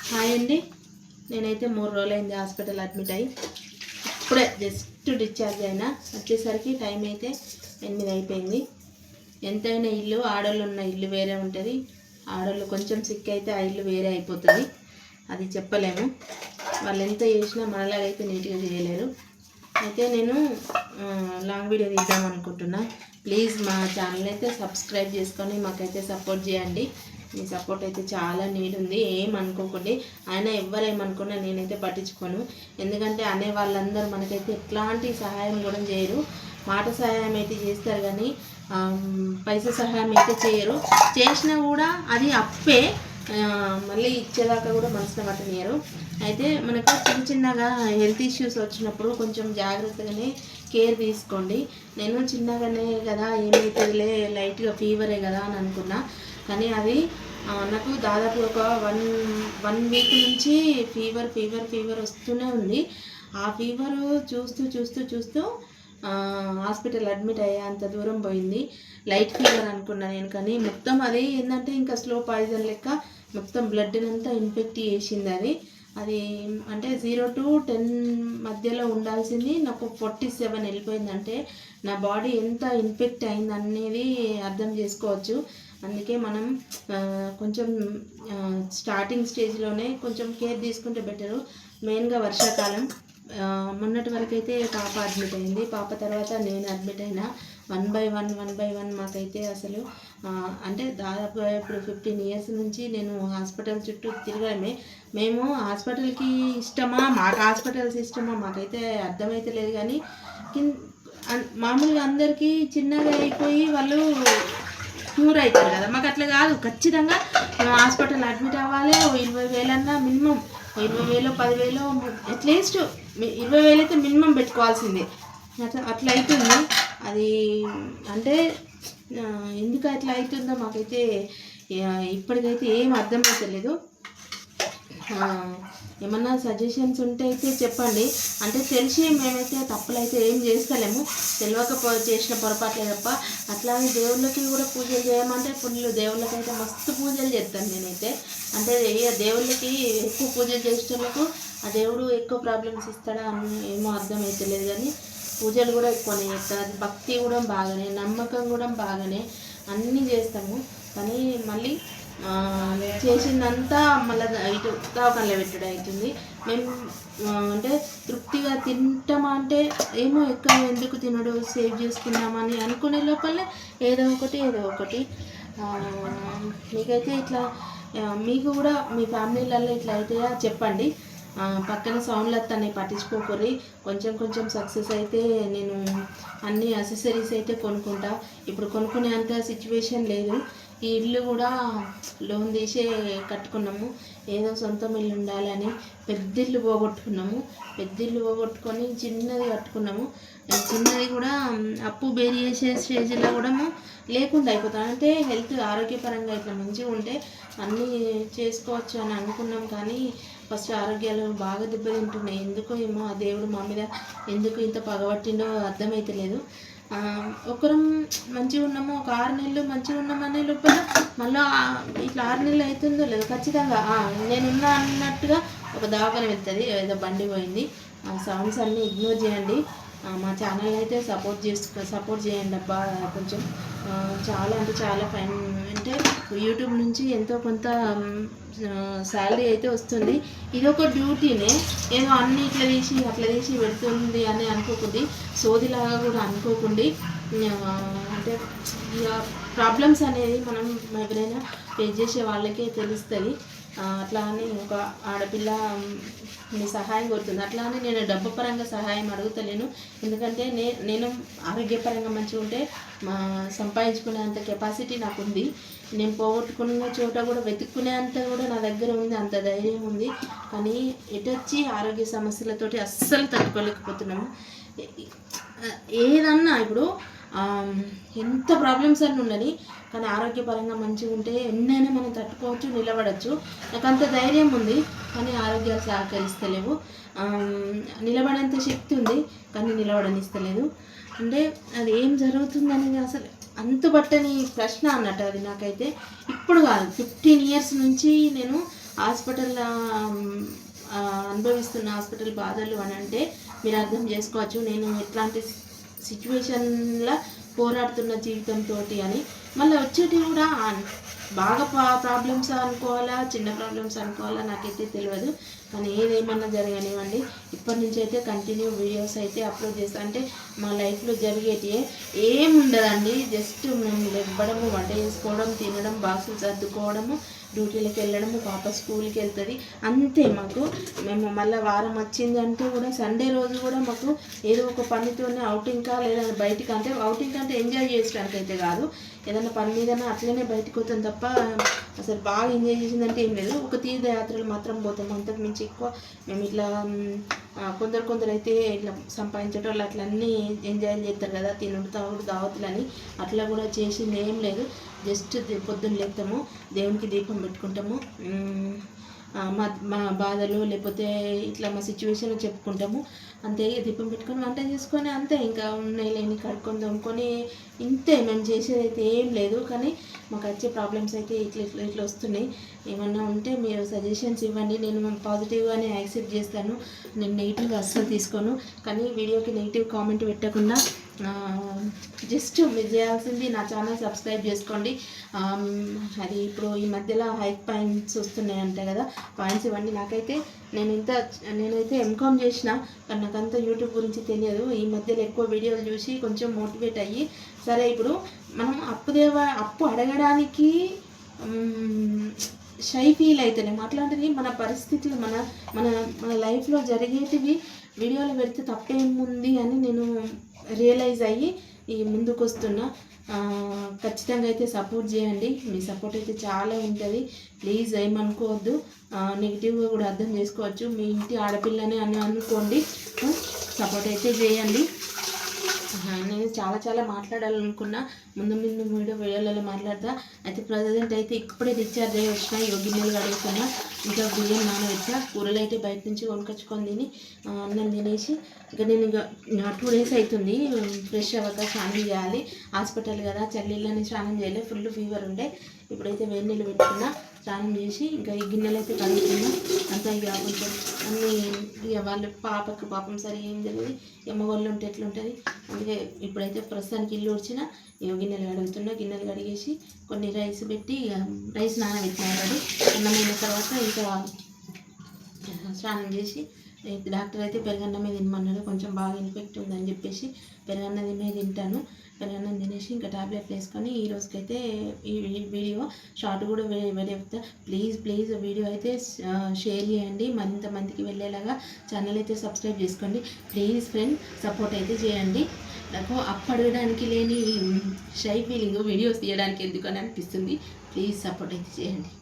Hi అండి. నేనైతే 3 రోజులైంది హాస్పిటల్ అడ్మిట్ అయ్యి. ఇప్పుడే జస్ట్ డిశ్చార్జ్ అయినా. వచ్చేసరికి టైం అయితే 8 అయిపోయింది. ఎంతైనా ఇల్లు ఆడోళ్ళు ఉన్న ఇల్లు వేరే ఉంటుంది. ఆడోళ్ళు కొంచెం సిక్ అయితే ఆ ఇల్లు వేరే అయిపోతుంది. అది చెప్పలేము. వాళ్ళు ఎంత చేసినా మనలాగైతే నీట్గా చేయలేరు. అయితే నేను లాంగ్ వీడియో తీద్దాం అనుకుంటున్నా. ప్లీజ్ మా ఛానల్ అయితే సబ్స్క్రైబ్ చేసుకొని మాకైతే సపోర్ట్ చేయండి. మీ సపోర్ట్ అయితే చాలా నీడ్ ఉంది. ఏమనుకోకండి. ఆయన ఎవరేమనుకున్నా నేనైతే పట్టించుకోను. ఎందుకంటే అనే వాళ్ళందరూ మనకైతే ఎట్లాంటి సహాయం కూడా చేయరు. మాట సహాయం అయితే చేస్తారు కానీ పైసా సహాయం అయితే చేయరు. చేసినా కూడా అది అప్పే, మళ్ళీ ఇచ్చేదాకా కూడా మనసులో పట్టనియరు. అయితే మనకు చిన్నగా హెల్త్ ఇష్యూస్ వచ్చినప్పుడు కొంచెం జాగ్రత్తగానే కేర్ తీసుకోండి. నేను చిన్నగానే కదా ఏమవుతుందిలే లైట్గా ఫీవరే కదా అని అనుకున్నా. కానీ అది నాకు దాదాపు ఒక వన్ వీక్ నుంచి ఫీవర్ వస్తూనే ఉంది. ఆ ఫీవర్ చూస్తూ హాస్పిటల్ అడ్మిట్ అయ్యే అంత దూరం పోయింది. లైట్ ఫీవర్ అనుకున్నా నేను, కానీ మొత్తం అది ఏంటంటే ఇంకా స్లో పాయిజన్ లెక్క మొత్తం బ్లడ్ని అంతా ఇన్ఫెక్ట్ చేసింది. అది అంటే 0 to 10 మధ్యలో ఉండాల్సింది నాకు 47 వెళ్ళిపోయిందంటే నా బాడీ ఎంత ఇన్ఫెక్ట్ అయింది అనేది అర్థం చేసుకోవచ్చు. అందుకే మనం కొంచెం స్టార్టింగ్ స్టేజ్లోనే కొంచెం కేర్ తీసుకుంటే బెటరు. మెయిన్గా వర్షాకాలం. మొన్నటి వరకు అయితే పాప అడ్మిట్ అయింది. పాప తర్వాత నేను అడ్మిట్ అయినా. 1 by 1 మాకైతే అసలు అంటే దాదాపుగా ఇప్పుడు 15 years నుంచి నేను హాస్పిటల్ చుట్టూ తిరగడమే. మేము హాస్పిటల్కి ఇష్టమా, మాకు హాస్పిటల్స్ ఇష్టమా మాకైతే అర్థమైతే లేదు. కానీ మామూలుగా అందరికీ చిన్నగా అయిపోయి వాళ్ళు క్యూర్ అవుతారు కదా, మాకు అట్లా కాదు. ఖచ్చితంగా మేము హాస్పిటల్ అడ్మిట్ అవ్వాలి. 20,000 అన్నా మినిమం, 20,000 10,000 అట్లీస్ట్ 20,000 అయితే మినిమం పెట్టుకోవాల్సిందే. అట్లా అవుతుంది. అది అంటే ఎందుకు అట్లా అవుతుందో మాకైతే ఇప్పటికైతే ఏం అర్థమవుతలేదు. ఏమన్నా సజెషన్స్ ఉంటే అయితే చెప్పండి. అంటే తెలిసి మేమైతే తప్పులు అయితే ఏం చేస్తలేము, తెలియక చేసిన పొరపాట్లే తప్ప. అట్లాగే దేవుళ్ళకి కూడా పూజలు చేయమంటే దేవుళ్ళకైతే మస్తు పూజలు చేస్తాను నేనైతే. అంటే దేవుళ్ళకి ఎక్కువ పూజలు చేసేటోళ్ళకు ఆ దేవుడు ఎక్కువ ప్రాబ్లమ్స్ ఇస్తాడా అని ఏమో అర్థమవుతలేదు. కానీ పూజలు కూడా ఎక్కువనే చేస్తారు. భక్తి కూడా బాగానే, నమ్మకం కూడా బాగానే అన్నీ చేస్తాము. కానీ మళ్ళీ చేసిందంతా మళ్ళీ ఇటు దవాఖానలో పెట్టడం అవుతుంది. మేము అంటే తృప్తిగా తింటామా అంటే ఏమో ఎక్కువ ఎందుకు తినడు, సేవ్ చేసుకుందామని అనుకునే లోపలే ఏదో ఒకటి. మీకైతే ఇట్లా మీకు కూడా మీ ఫ్యామిలీలలో ఇట్లా అయితే చెప్పండి. పక్కన సౌండ్లు వస్తాయి, పట్టించుకోకూరి. కొంచెం సక్సెస్ అయితే నేను అన్ని అసెసరీస్ అయితే కొనుక్కుంటా. ఇప్పుడు కొనుక్కునే అంత సిచ్యువేషన్ లేదు. ఈ ఇల్లు కూడా లోన్ తీసే కట్టుకున్నాము. ఏదో సొంతం ఇల్లు ఉండాలని పెద్దిల్లు పోగొట్టుకొని చిన్నది కట్టుకున్నాము. చిన్నది కూడా అప్పు బేరీ చేసే స్టేజ్లో కూడా లేకుండా అయిపోతాం. అంటే హెల్త్ ఆరోగ్యపరంగా ఇట్లా మంచిగా ఉంటే అన్నీ చేసుకోవచ్చు అని అనుకున్నాం. కానీ ఫస్ట్ ఆరోగ్యాలు బాగా దెబ్బతింటున్నాయి. ఎందుకో ఏమో ఆ దేవుడు మా మీద ఎందుకు ఇంత పగబట్టిండో అర్థమైతలేదు. ఒకరం మంచిగా ఉన్నాము, ఒక 6 నెలలు మంచిగా ఉన్నామనే లోపల మళ్ళీ ఇట్లా 6 నెలలు అవుతుందో లేదో ఖచ్చితంగా నేనున్నా అన్నట్టుగా ఒక దవాఖాన వెళ్తుంది. ఏదో బండి పోయింది. సౌండ్స్ అన్నీ ఇగ్నోర్ చేయండి. మా ఛానల్ అయితే సపోర్ట్ చేయండి అబ్బా. కొంచెం చాలా అంటే చాలా ఫైన్. అంటే యూట్యూబ్ నుంచి ఎంతో కొంత శాలరీ అయితే వస్తుంది. ఇది ఒక డ్యూటీనే. ఏదో అన్ని ఇట్లా తీసి పెడుతుంది అని అనుకోకుండా, సోదిలాగా కూడా అనుకోకుండా. అంటే ఇక ప్రాబ్లమ్స్ అనేది మనం ఎవరైనా ఫేస్ చేసే వాళ్ళకే తెలుస్తుంది. అట్లా అని ఒక ఆడపిల్ల మీ సహాయం కోరుతుంది. అట్లా అని నేను డబ్బు పరంగా సహాయం అడుగుతలేను. ఎందుకంటే నేను ఆరోగ్యపరంగా మంచిగా ఉంటే సంపాదించుకునే అంత కెపాసిటీ నాకు ఉంది. నేను పోగొట్టుకున్న చోట కూడా వెతుక్కునే అంత కూడా నా దగ్గర ఉంది, అంత ధైర్యం ఉంది. కానీ ఎటొచ్చి ఆరోగ్య సమస్యలతోటి అస్సలు తట్టుకోలేకపోతున్నాము. ఏదన్నా ఇప్పుడు ఎంత ప్రాబ్లమ్స్ అన్నీ ఉండని, కానీ ఆరోగ్యపరంగా మంచిగా ఉంటే ఎన్నైనా మనం తట్టుకోవచ్చు, నిలబడచ్చు. నాకు అంత ధైర్యం ఉంది, కానీ ఆరోగ్యాలు సహకరిస్తలేవు. నిలబడేంత శక్తి ఉంది, కానీ నిలబడనిస్తలేదు. అంటే అది ఏం జరుగుతుంది అనేది అసలు అంతుబట్టని ప్రశ్న అన్నట్టు. అది నాకైతే ఇప్పుడు కాదు, 15 years నుంచి నేను హాస్పిటల్ అనుభవిస్తున్న హాస్పిటల్ బాధలు అని అంటే మీరు అర్థం చేసుకోవచ్చు నేను ఎట్లాంటి సిచ్యువేషన్లో పోరాడుతున్న జీవితంతో అని. మళ్ళీ వచ్చేటివి కూడా బాగా ప్రాబ్లమ్స్ అనుకోవాలా, చిన్న ప్రాబ్లమ్స్ అనుకోవాలా నాకైతే తెలియదు. కానీ ఏదేమన్నా జరగనివ్వండి, ఇప్పటి నుంచి అయితే కంటిన్యూ వీడియోస్ అయితే అప్లోడ్ చేస్తాను. అంటే మా లైఫ్లో జరిగేటి ఏముండదండి, జస్ట్ మేము లేవడము, వంట చేసుకోవడం, తినడం, బాక్సులు సర్దుకోవడము, డ్యూటీలకు వెళ్ళడము, పాప స్కూల్కి వెళ్తుంది, అంతే. మేము మళ్ళీ వారం వచ్చింది అంటే కూడా సండే రోజు కూడా మాకు ఏదో ఒక పనితోనే అవుటింగ్కా లేదా బయటికి, అంటే అవుటింగ్ అంటే ఎంజాయ్ చేయడానికి అయితే కాదు, ఏదైనా పని మీదనే అట్లనే బయటకు పోతాం తప్ప అసలు బాగా ఎంజాయ్ చేసిందంటే ఏం లేదు. ఒక తీర్థయాత్రలు మాత్రం పోతాం, అంతకు మించి ఎక్కువ మేము ఇట్లా కొందరు అయితే ఇట్లా సంపాదించడం వాళ్ళు అట్లా అన్నీ ఎంజాయ్ చేస్తారు కదా, తినుడు తాగుడు దావతులని, అట్లా కూడా చేసింది ఏం లేదు. జస్ట్ పొద్దున్న లేపుతాము, దేవునికి దీపం పెట్టుకుంటాము, మా బాధలు లేకపోతే ఇట్లా మా సిచ్యువేషన్ చెప్పుకుంటాము, అంతే. దీపం పెట్టుకొని వంట చేసుకొని అంతే, ఇంకా ఉన్నాయి లేని కడుక్కొని దమ్ముకొని ఇంతే. మేము చేసేది అయితే ఏం లేదు. కానీ మాకు వచ్చే ప్రాబ్లమ్స్ అయితే ఇట్లా వస్తున్నాయి. ఏమన్నా ఉంటే మీరు సజెషన్స్ ఇవ్వండి, నేను పాజిటివ్గానే యాక్సెప్ట్ చేస్తాను, నేను నెగిటివ్గా అస్సలు తీసుకోను. కానీ వీడియోకి నెగిటివ్ కామెంట్ పెట్టకుండా జస్ట్ మీరు చేయాల్సింది నా ఛానల్ సబ్స్క్రైబ్ చేసుకోండి. అది ఇప్పుడు ఈ మధ్యలో హైక్ పాయింట్స్ వస్తున్నాయి అంతే కదా, పాయింట్స్ ఇవ్వండి. నేనైతే ఎంకామ్ చేసిన, కానీ నాకంతా యూట్యూబ్ గురించి తెలియదు. ఈ మధ్యలో ఎక్కువ వీడియోలు చూసి కొంచెం మోటివేట్ అయ్యి, సరే ఇప్పుడు మనం అప్పు అడగడానికి షై ఫీల్ అవుతలేము. అట్లాంటివి మన పరిస్థితులు మన లైఫ్లో జరిగేటివి వీడియోలో పెడితే తప్పేముంది అని నేను రియలైజ్ అయ్యి ముందుకు వస్తున్నా. ఖచ్చితంగా అయితే సపోర్ట్ చేయండి, మీ సపోర్ట్ అయితే చాలా ఉంటుంది. ప్లీజ్ ఏమనుకోవద్దు, నెగిటివ్గా కూడా అర్థం చేసుకోవచ్చు. మీ ఇంటి ఆడపిల్లని అని అనుకోండి, సపోర్ట్ అయితే చేయండి. నేను చాలా మాట్లాడాలనుకున్నా, ముందు వీడియోలలో మాట్లాడతా. అయితే ప్రజెంట్ అయితే ఇప్పుడే డిశ్చార్జ్ అయ్యి వచ్చిన, గిన్నెలు కడుగుతున్నా, ఇంకా బియ్యం నానబెట్టా, కూరలు అయితే బయట నుంచి కొనుకొచ్చుకొని తిని అన్నం తినేసి, ఇక నేను 2 days అవుతుంది ఫ్రెష్ అవ్వక స్నానం చేయాలి. హాస్పిటల్ కదా, చల్లీళ్ళని స్నానం చేయలే, ఫుల్ ఫీవర్ ఉండే. ఇప్పుడైతే వేడి నీళ్ళు పెట్టుకున్నా, స్నానం చేసి ఇంకా ఈ గిన్నెలు అయితే కడుగుతున్నా. అంతా ఇక కొంచెం అన్నీ ఇక వాళ్ళ పాపం సరి ఏం తెలియదు, ఎమ్మగోళ్ళు ఉంటే ఎట్లుంటుంది. అందుకే ఇప్పుడైతే ప్రస్తుతానికి ఇల్లు ఉడిచిన, గిన్నెలు కడుగుతున్నా. గిన్నెలు కడిగేసి కొన్ని రైస్ పెట్టి, రైస్ నానబెట్టినాడు. అన్నమైన తర్వాత ఇంకా స్నానం చేసి, డాక్టర్ అయితే పెరుగన్నమే తినమన్నాడు, కొంచెం బాగా ఇన్ఫెక్ట్ ఉందని చెప్పేసి పెరుగన్నమే తింటాను. పెరుగన్నం తినేసి ఇంకా టాబ్లెట్లు వేసుకొని ఈ రోజుకైతే ఈ వీడియో షార్ట్ కూడా వేరే. ప్లీజ్ వీడియో అయితే షేర్ చేయండి, మరింత మందికి వెళ్ళేలాగా. ఛానల్ అయితే సబ్స్క్రైబ్ చేసుకోండి ప్లీజ్ ఫ్రెండ్, సపోర్ట్ అయితే చేయండి. నాకు అప్పడడానికి లేని షై ఫీలింగ్ వీడియోస్ తీయడానికి ఎందుకని అనిపిస్తుంది. ప్లీజ్ సపోర్ట్ అయితే చేయండి.